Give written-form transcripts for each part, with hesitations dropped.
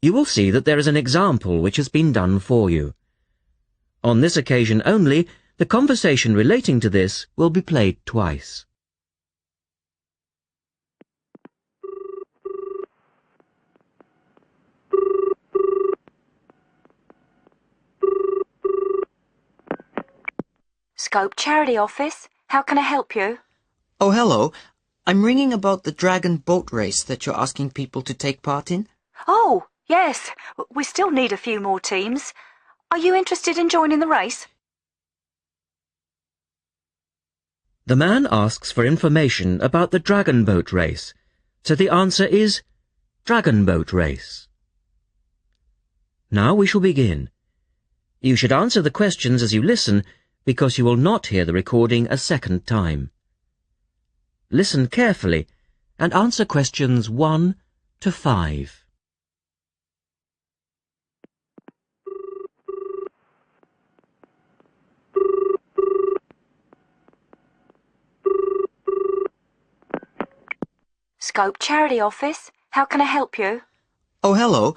You will see that there is an example which has been done for you. On this occasion only, the conversation relating to this will be played twice. Scope Charity Office. How can I help you? Oh, hello. I'm ringing about the dragon boat race that you're asking people to take part in. Oh, yes. We still need a few more teams. Are you interested in joining the race? The man asks for information about the dragon boat race, so the answer is dragon boat race. Now we shall begin. You should answer the questions as you listen, because you will not hear the recording a second time. Listen carefully and answer questions 1 to 5. Scope Charity Office. How can I help you? Oh, hello.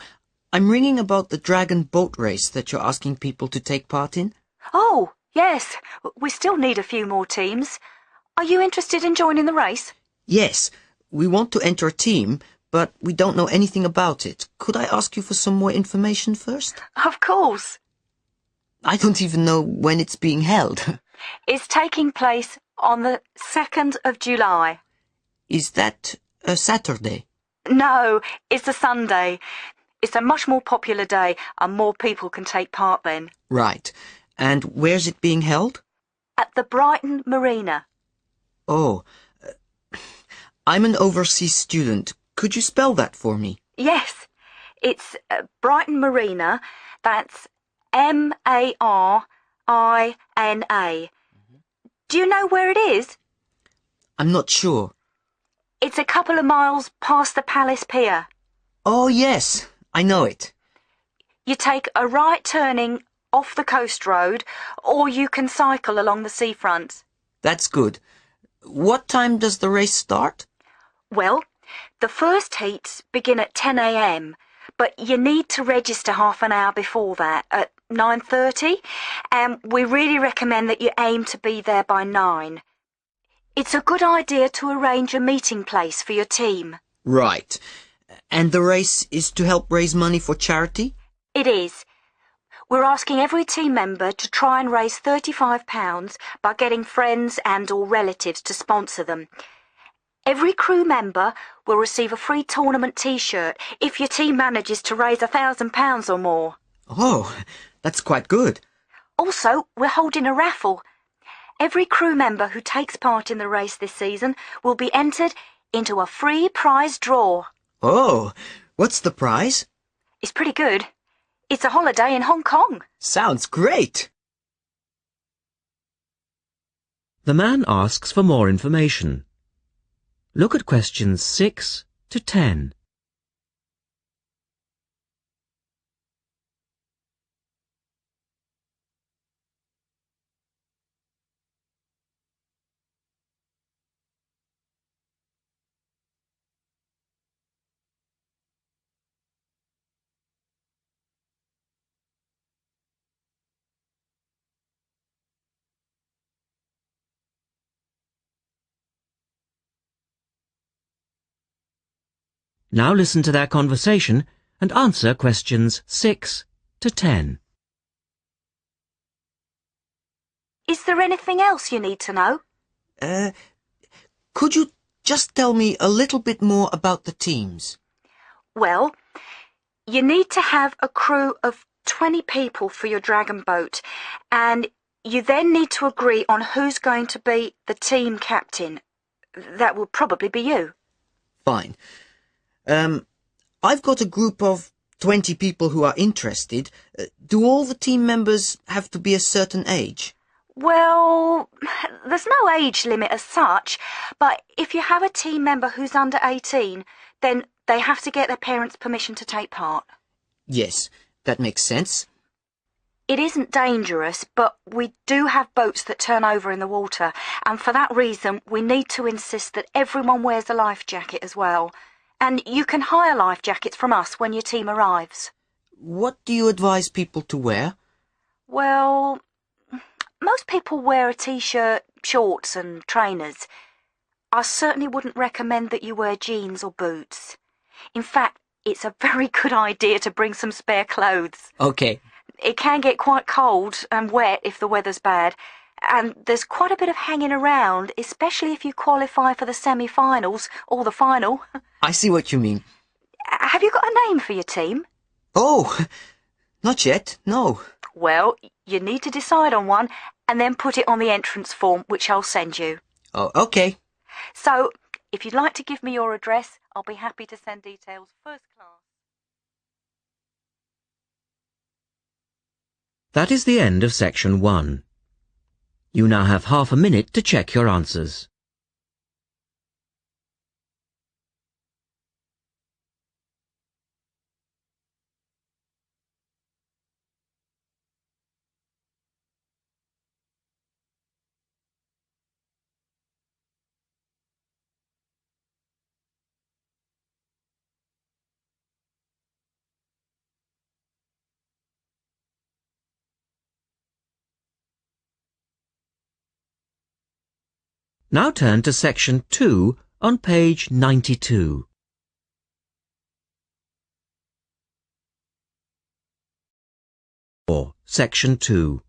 I'm ringing about the dragon boat race that you're asking people to take part in. Oh, yes. We still need a few more teams. Are you interested in joining the race? Yes, we want to enter a team, but we don't know anything about it. Could I ask you for some more information first? Of course. I don't even know when it's being held. It's taking place on the 2nd of July. Is that a Saturday? No, it's a Sunday. It's a much more popular day and more people can take part then. Right. And where's it being held? At the Brighton Marina. Oh, I'm an overseas student. Could you spell that for me? Yes, it's Brighton Marina. That's Marina. Do you know where it is? I'm not sure. It's a couple of miles past the Palace Pier. Oh, yes, I know it. You take a right turning off the coast road, or you can cycle along the seafront. That's good. What time does the race start? Well, the first heats begin at 10 a.m, but you need to register half an hour before that, at 9:30, and we really recommend that you aim to be there by 9. It's a good idea to arrange a meeting place for your team. Right. And the race is to help raise money for charity? It is. We're asking every team member to try and raise £35 by getting friends and or relatives to sponsor them. Every crew member will receive a free tournament T-shirt if your team manages to raise £1,000 or more. Oh, that's quite good. Also, we're holding a raffle. Every crew member who takes part in the race this season will be entered into a free prize draw. Oh, what's the prize? It's pretty good. It's a holiday in Hong Kong. Sounds great. The man asks for more information. Look at questions 6 to 10. Now listen to their conversation and answer questions 6 to 10. Is there anything else you need to know? Could you just tell me a little bit more about the teams? Well, you need to have a crew of 20 people for your dragon boat, and you then need to agree on who's going to be the team captain. That will probably be you. Fine. I've got a group of 20 people who are interested. Do all the team members have to be a certain age? Well, there's no age limit as such, but if you have a team member who's under 18, then they have to get their parents' permission to take part. Yes, that makes sense. It isn't dangerous, but we do have boats that turn over in the water, and for that reason we need to insist that everyone wears a life jacket as well. and you can hire life jackets from us when your team arrives. What do you advise people to wear? Well, most people wear a t-shirt, shorts and trainers. I certainly wouldn't recommend that you wear jeans or boots. In fact, it's a very good idea to bring some spare clothes. Okay. It can get quite cold and wet if the weather's bad, and there's quite a bit of hanging around, especially if you qualify for the semi-finals or the final. I see what you mean. Have you got a name for your team? Oh, not yet, no. Well, you need to decide on one and then put it on the entrance form, which I'll send you. Oh, okay. So, if you'd like to give me your address, I'll be happy to send details first class. That is the end of section 1. You now have half a minute to check your answers. Now turn to section 2 on page 92. Or section 2.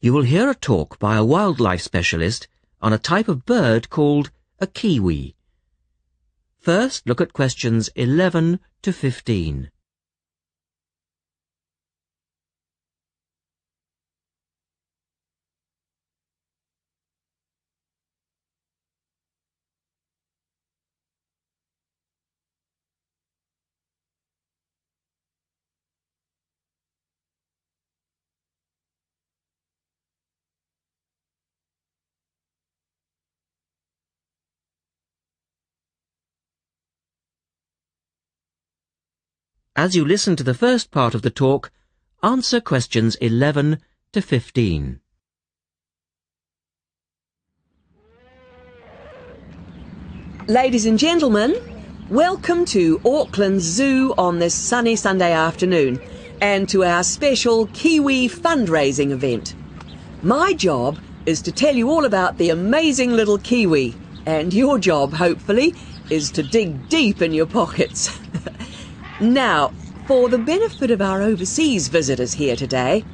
You will hear a talk by a wildlife specialist on a type of bird called a kiwi. First, look at questions 11 to 15. As you listen to the first part of the talk, answer questions 11 to 15. Ladies and gentlemen, welcome to Auckland Zoo on this sunny Sunday afternoon and to our special Kiwi fundraising event. My job is to tell you all about the amazing little Kiwi, and your job, hopefully, is to dig deep in your pockets. Now, for the benefit of our overseas visitors here today,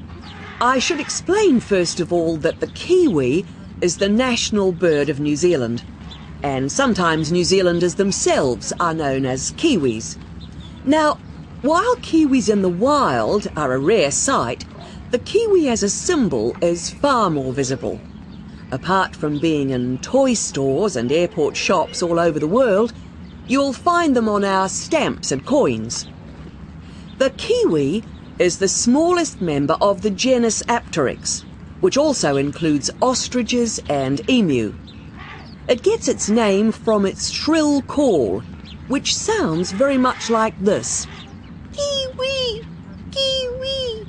I should explain first of all that the kiwi is the national bird of New Zealand, and sometimes New Zealanders themselves are known as kiwis. Now, while kiwis in the wild are a rare sight, the kiwi as a symbol is far more visible. Apart from being in toy stores and airport shops all over the world, you'll find them on our stamps and coins. The kiwi is the smallest member of the genus Apteryx, which also includes ostriches and emu. It gets its name from its shrill call, which sounds very much like this. Kiwi! Kiwi!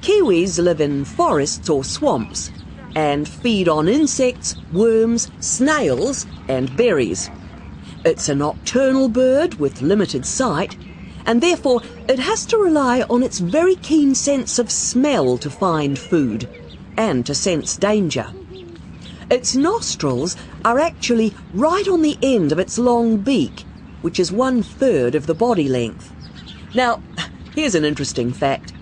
Kiwis live in forests or swamps and feed on insects, worms, snails and berries. It's a nocturnal bird with limited sight, and therefore it has to rely on its very keen sense of smell to find food and to sense danger. Its nostrils are actually right on the end of its long beak, which is 1/3 of the body length. Now, here's an interesting fact.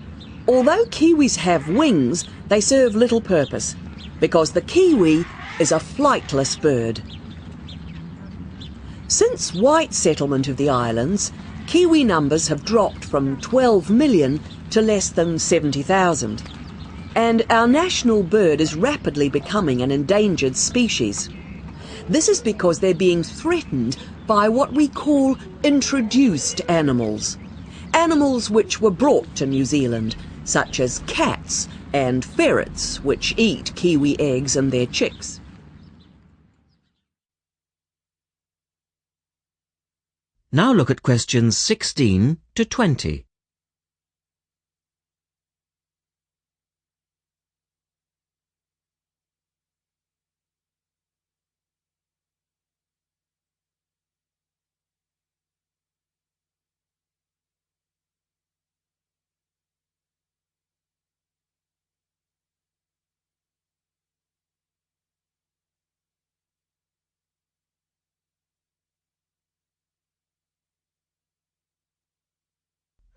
Although kiwis have wings, they serve little purpose, because the kiwi is a flightless bird. Since white settlement of the islands, kiwi numbers have dropped from 12 million to less than 70,000. And our national bird is rapidly becoming an endangered species. This is because they're being threatened by what we call introduced animals. Animals which were brought to New Zealand, such as cats and ferrets, which eat kiwi eggs and their chicks. Now look at questions 16 to 20.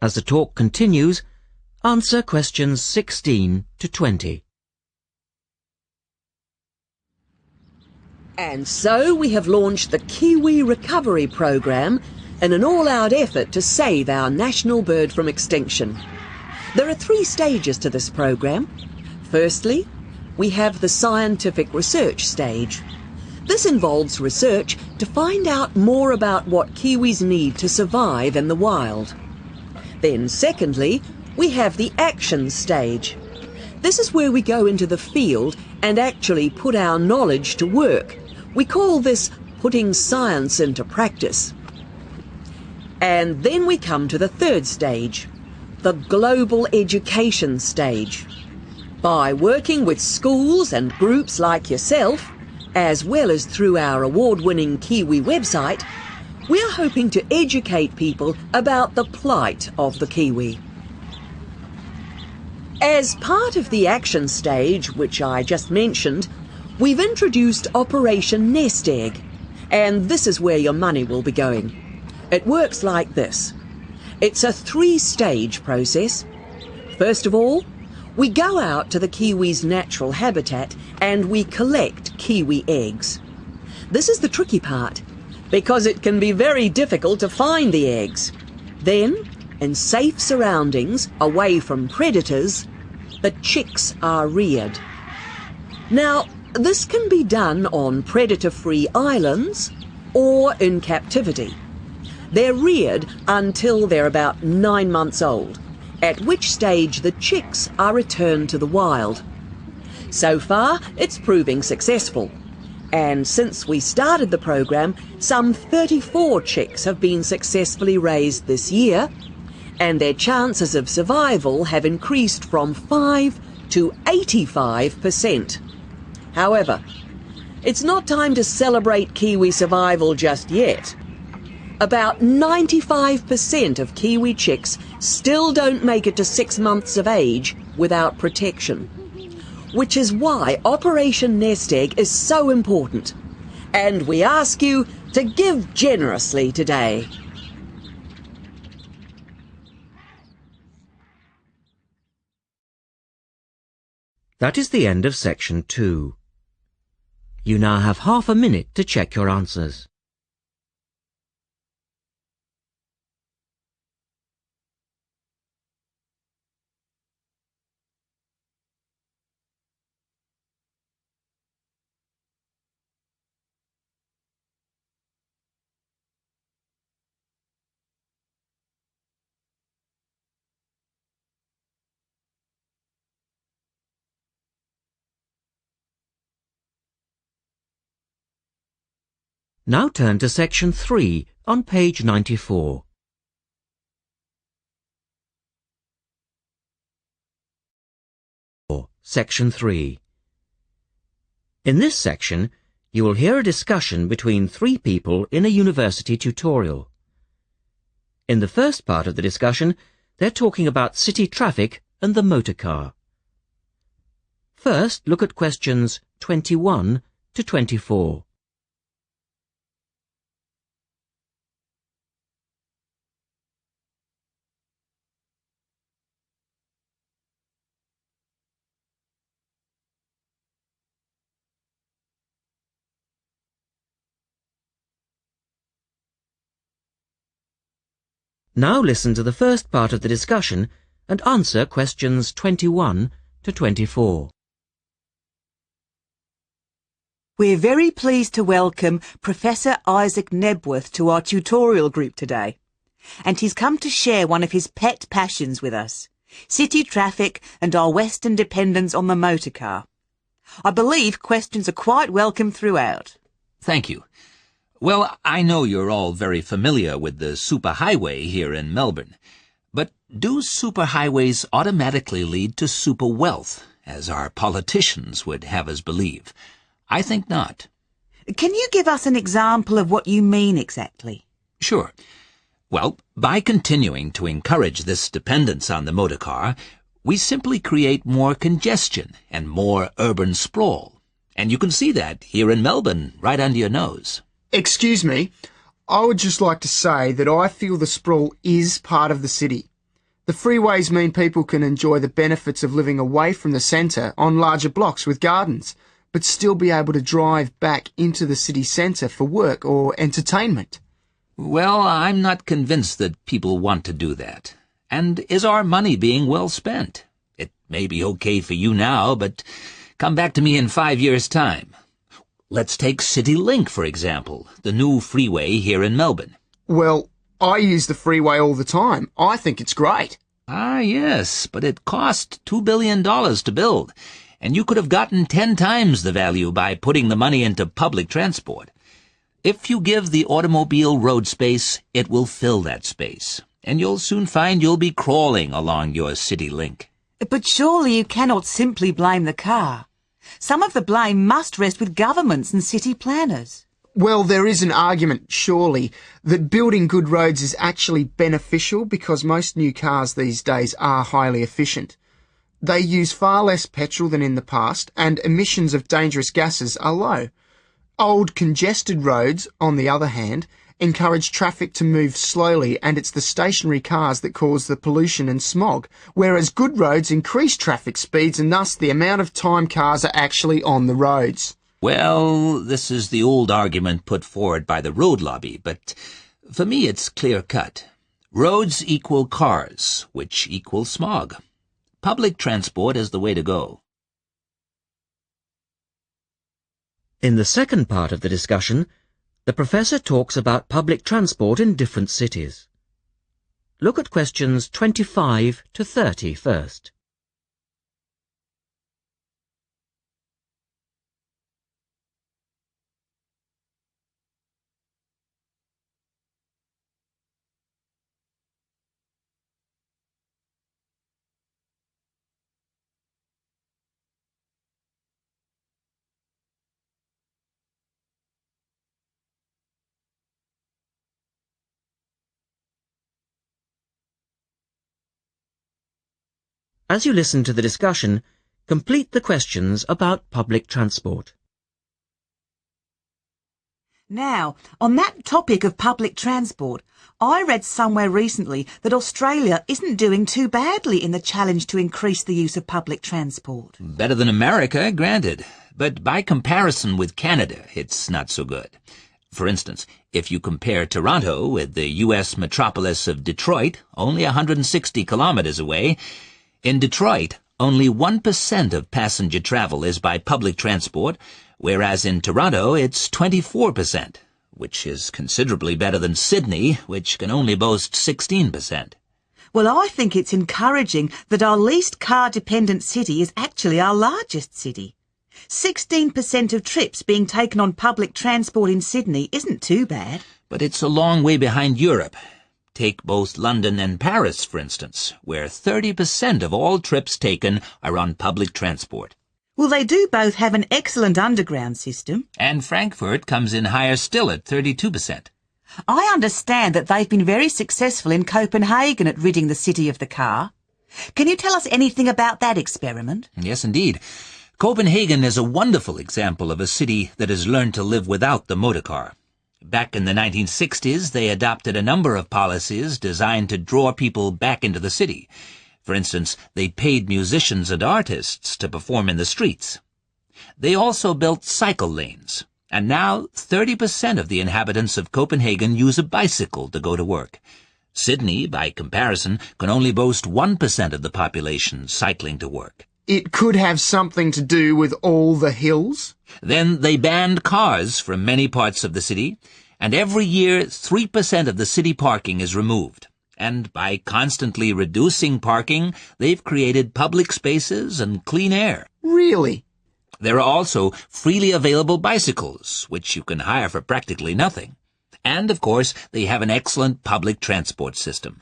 As the talk continues, answer questions 16 to 20. And so we have launched the Kiwi Recovery Programme in an all-out effort to save our national bird from extinction. There are 3 stages to this programme. Firstly, we have the scientific research stage. This involves research to find out more about what kiwis need to survive in the wild. Then secondly, we have the action stage. This is where we go into the field and actually put our knowledge to work. We call this putting science into practice. And then we come to the 3rd stage, the global education stage. By working with schools and groups like yourself, as well as through our award-winning Kiwi website, we're hoping to educate people about the plight of the kiwi. As part of the action stage, which I just mentioned, we've introduced Operation Nest Egg, and this is where your money will be going. It works like this. It's a 3-stage process. First of all, we go out to the kiwi's natural habitat and we collect kiwi eggs. This is the tricky part, because it can be very difficult to find the eggs. Then, in safe surroundings, away from predators, the chicks are reared. Now, this can be done on predator-free islands or in captivity. They're reared until they're about 9 months old, at which stage the chicks are returned to the wild. So far, it's proving successful. And since we started the programme, some 34 chicks have been successfully raised this year, and their chances of survival have increased from 5 to 85%. However, it's not time to celebrate kiwi survival just yet. About 95% of kiwi chicks still don't make it to 6 months of age without protection, which is why Operation Nest Egg is so important. And we ask you to give generously today. That is the end of section 2. You now have half a minute to check your answers. Now turn to section 3 on page 94. Section 3. In this section, you will hear a discussion between 3 people in a university tutorial. In the first part of the discussion, they're talking about city traffic and the motor car. First, look at questions 21 to 24. Now listen to the first part of the discussion and answer questions 21 to 24. We're very pleased to welcome Professor Isaac Nebworth to our tutorial group today. And he's come to share one of his pet passions with us, city traffic and our Western dependence on the motor car. I believe questions are quite welcome throughout. Thank you. Well, I know you're all very familiar with the superhighway here in Melbourne, but do superhighways automatically lead to super wealth, as our politicians would have us believe? I think not. Can you give us an example of what you mean exactly? Sure. Well, by continuing to encourage this dependence on the motor car, we simply create more congestion and more urban sprawl. And you can see that here in Melbourne, right under your nose. Excuse me, I would just like to say that I feel the sprawl is part of the city. The freeways mean people can enjoy the benefits of living away from the centre on larger blocks with gardens, but still be able to drive back into the city centre for work or entertainment. Well, I'm not convinced that people want to do that. And is our money being well spent? It may be okay for you now, but come back to me in 5 years' time. Let's take City Link, for example, the new freeway here in Melbourne. Well, I use the freeway all the time. I think it's great. Ah, yes, but it cost $2 billion to build, and you could have gotten 10 times the value by putting the money into public transport. If you give the automobile road space, it will fill that space, and you'll soon find you'll be crawling along your City Link. But surely you cannot simply blame the car. Some of the blame must rest with governments and city planners. Well, there is an argument, surely, that building good roads is actually beneficial because most new cars these days are highly efficient. They use far less petrol than in the past, and emissions of dangerous gases are low. Old, congested roads, on the other hand, encourage traffic to move slowly, and it's the stationary cars that cause the pollution and smog, whereas good roads increase traffic speeds and thus the amount of time cars are actually on the roads. Well, this is the old argument put forward by the road lobby, but for me it's clear-cut. Roads equal cars, which equals smog. Public transport is the way to go. In the second part of the discussion, the professor talks about public transport in different cities. Look at questions 25 to 30 first. As you listen to the discussion, complete the questions about public transport. Now, on that topic of public transport, I read somewhere recently that Australia isn't doing too badly in the challenge to increase the use of public transport. Better than America, granted, but by comparison with Canada, it's not so good. For instance, if you compare Toronto with the U.S. metropolis of Detroit, only 160 kilometers away, in Detroit, only 1% of passenger travel is by public transport, whereas in Toronto it's 24%, which is considerably better than Sydney, which can only boast 16%. Well, I think it's encouraging that our least car-dependent city is actually our largest city. 16% of trips being taken on public transport in Sydney isn't too bad. But it's a long way behind Europe. Take both London and Paris, for instance, where 30% of all trips taken are on public transport. Well, they do both have an excellent underground system. And Frankfurt comes in higher still at 32%. I understand that they've been very successful in Copenhagen at ridding the city of the car. Can you tell us anything about that experiment? Yes, indeed. Copenhagen is a wonderful example of a city that has learned to live without the motor car. Back in the 1960s, they adopted a number of policies designed to draw people back into the city. For instance, they paid musicians and artists to perform in the streets. They also built cycle lanes, and now 30% of the inhabitants of Copenhagen use a bicycle to go to work. Sydney, by comparison, can only boast 1% of the population cycling to work. It could have something to do with all the hills? Then they banned cars from many parts of the city, and every year 3% of the city parking is removed. And by constantly reducing parking, they've created public spaces and clean air. Really? There are also freely available bicycles, which you can hire for practically nothing. And, of course, they have an excellent public transport system.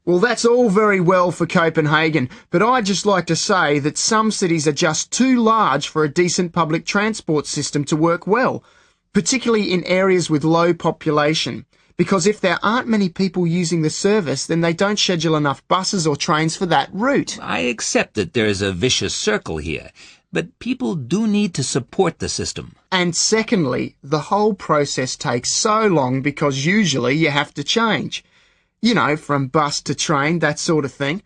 Well, that's all very well for Copenhagen, but I'd just like to say that some cities are just too large for a decent public transport system to work well, particularly in areas with low population, because if there aren't many people using the service, then they don't schedule enough buses or trains for that route. I accept that there's a vicious circle here, but people do need to support the system. And secondly, the whole process takes so long because usually you have to change. You know, from bus to train, that sort of thing.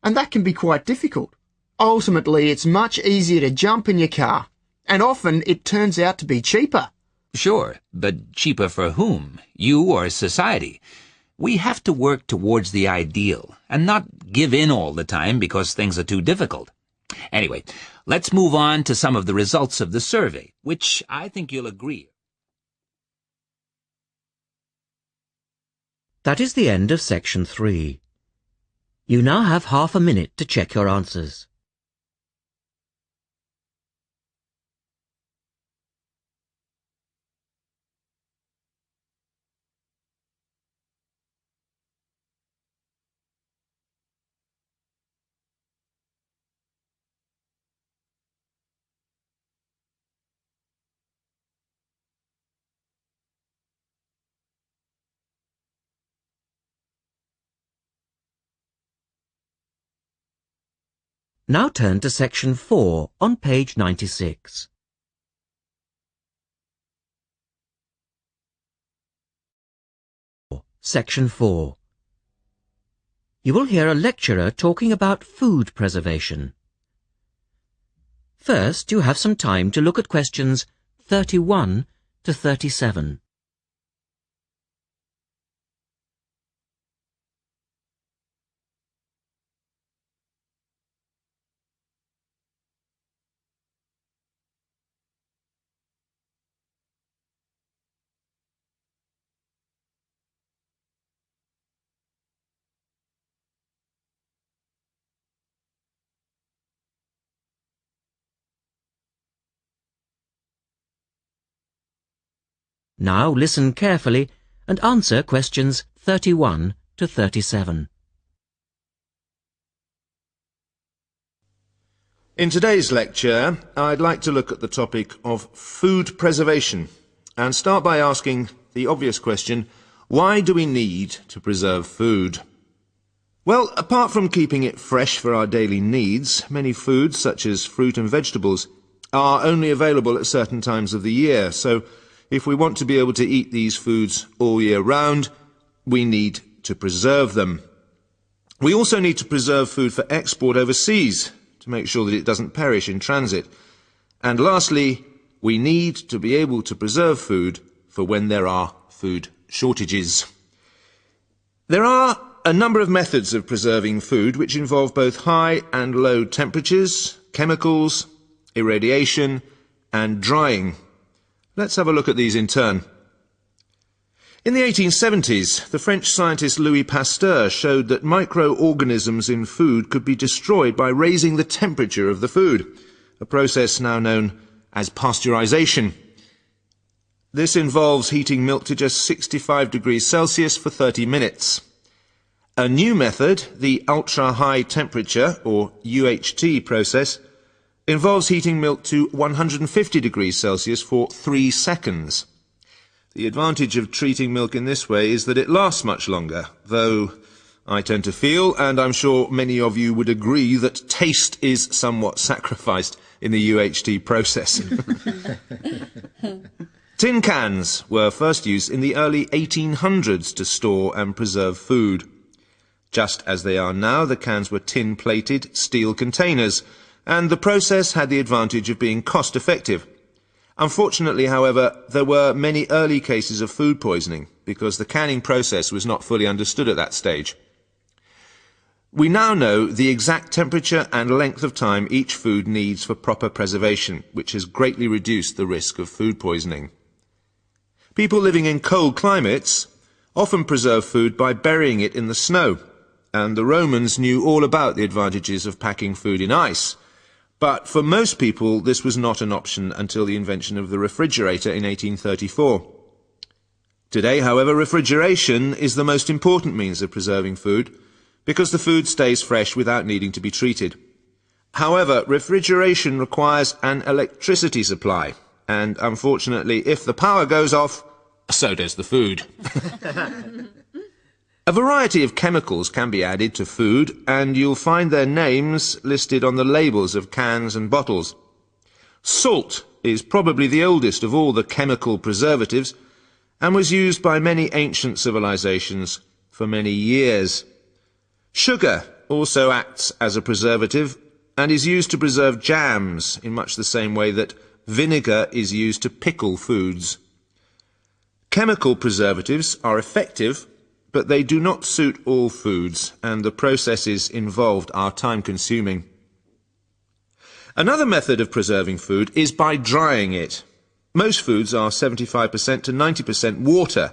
And that can be quite difficult. Ultimately, it's much easier to jump in your car, and often it turns out to be cheaper. Sure, but cheaper for whom? You or society? We have to work towards the ideal, and not give in all the time because things are too difficult. Anyway, let's move on to some of the results of the survey, which I think you'll agree. That is the end of section 3. You now have half a minute to check your answers. Now turn to section 4 on page 96. Section 4. You will hear a lecturer talking about food preservation. First, you have some time to look at questions 31 to 37. Now listen carefully and answer questions 31 to 37. In today's lecture, I'd like to look at the topic of food preservation and start by asking the obvious question, why do we need to preserve food? Well, apart from keeping it fresh for our daily needs, many foods, such as fruit and vegetables, are only available at certain times of the year, so if we want to be able to eat these foods all year round, we need to preserve them. We also need to preserve food for export overseas to make sure that it doesn't perish in transit. And lastly, we need to be able to preserve food for when there are food shortages. There are a number of methods of preserving food which involve both high and low temperatures, chemicals, irradiation, and drying. Let's have a look at these in turn. In the 1870s, the French scientist Louis Pasteur showed that microorganisms in food could be destroyed by raising the temperature of the food, a process now known as pasteurization. This involves heating milk to just 65 degrees Celsius for 30 minutes. A new method, the ultra-high temperature, or UHT process, involves heating milk to 150 degrees Celsius for 3 seconds. The advantage of treating milk in this way is that it lasts much longer, though I tend to feel, and I'm sure many of you would agree, that taste is somewhat sacrificed in the UHT process. Tin cans were first used in the early 1800s to store and preserve food. Just as they are now, the cans were tin-plated steel containers, and the process had the advantage of being cost-effective. Unfortunately, however, there were many early cases of food poisoning because the canning process was not fully understood at that stage. We now know the exact temperature and length of time each food needs for proper preservation, which has greatly reduced the risk of food poisoning. People living in cold climates often preserve food by burying it in the snow, and the Romans knew all about the advantages of packing food in ice. But for most people, this was not an option until the invention of the refrigerator in 1834. Today, however, refrigeration is the most important means of preserving food because the food stays fresh without needing to be treated. However, refrigeration requires an electricity supply, and unfortunately, if the power goes off, so does the food. A variety of chemicals can be added to food, and you'll find their names listed on the labels of cans and bottles. Salt is probably the oldest of all the chemical preservatives and was used by many ancient civilizations for many years. Sugar also acts as a preservative and is used to preserve jams in much the same way that vinegar is used to pickle foods. Chemical preservatives are effective, but they do not suit all foods, and the processes involved are time-consuming. Another method of preserving food is by drying it. Most foods are 75% to 90% water,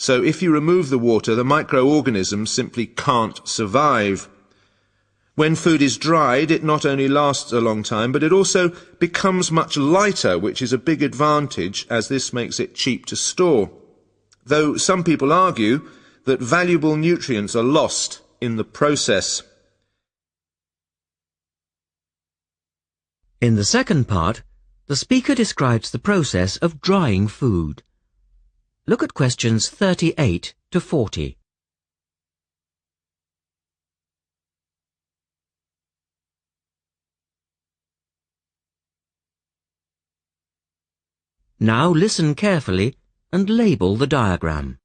so if you remove the water, the microorganisms simply can't survive. When food is dried, it not only lasts a long time, but it also becomes much lighter, which is a big advantage, as this makes it cheap to store. Though some people argue that valuable nutrients are lost in the process. In the second part, the speaker describes the process of drying food. Look at questions 38 to 40. Now listen carefully and label the diagram.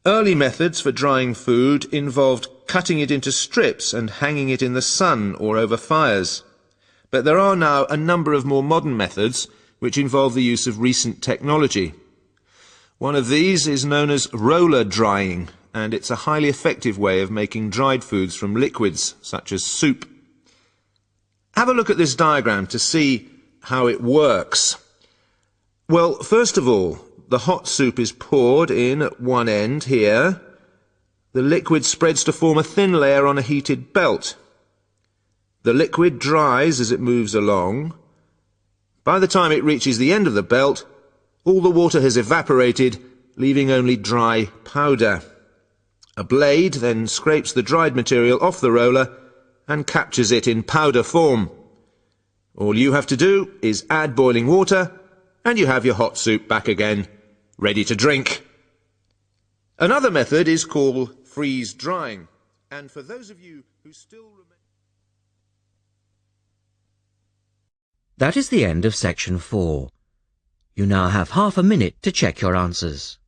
Early methods for drying food involved cutting it into strips and hanging it in the sun or over fires. But there are now a number of more modern methods which involve the use of recent technology. One of these is known as roller drying, and it's a highly effective way of making dried foods from liquids, such as soup. Have a look at this diagram to see how it works. Well, first of all, the hot soup is poured in at one end here. The liquid spreads to form a thin layer on a heated belt. The liquid dries as it moves along. By the time it reaches the end of the belt, all the water has evaporated, leaving only dry powder. A blade then scrapes the dried material off the roller and captures it in powder form. All you have to do is add boiling water, and you have your hot soup back again, ready to drink. Another method is called freeze drying, and for those of you who still remember... That is the end of section 4. You now have half a minute to check your answers.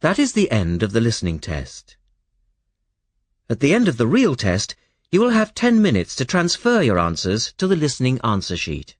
That is the end of the listening test. At the end of the real test, you will have 10 minutes to transfer your answers to the listening answer sheet.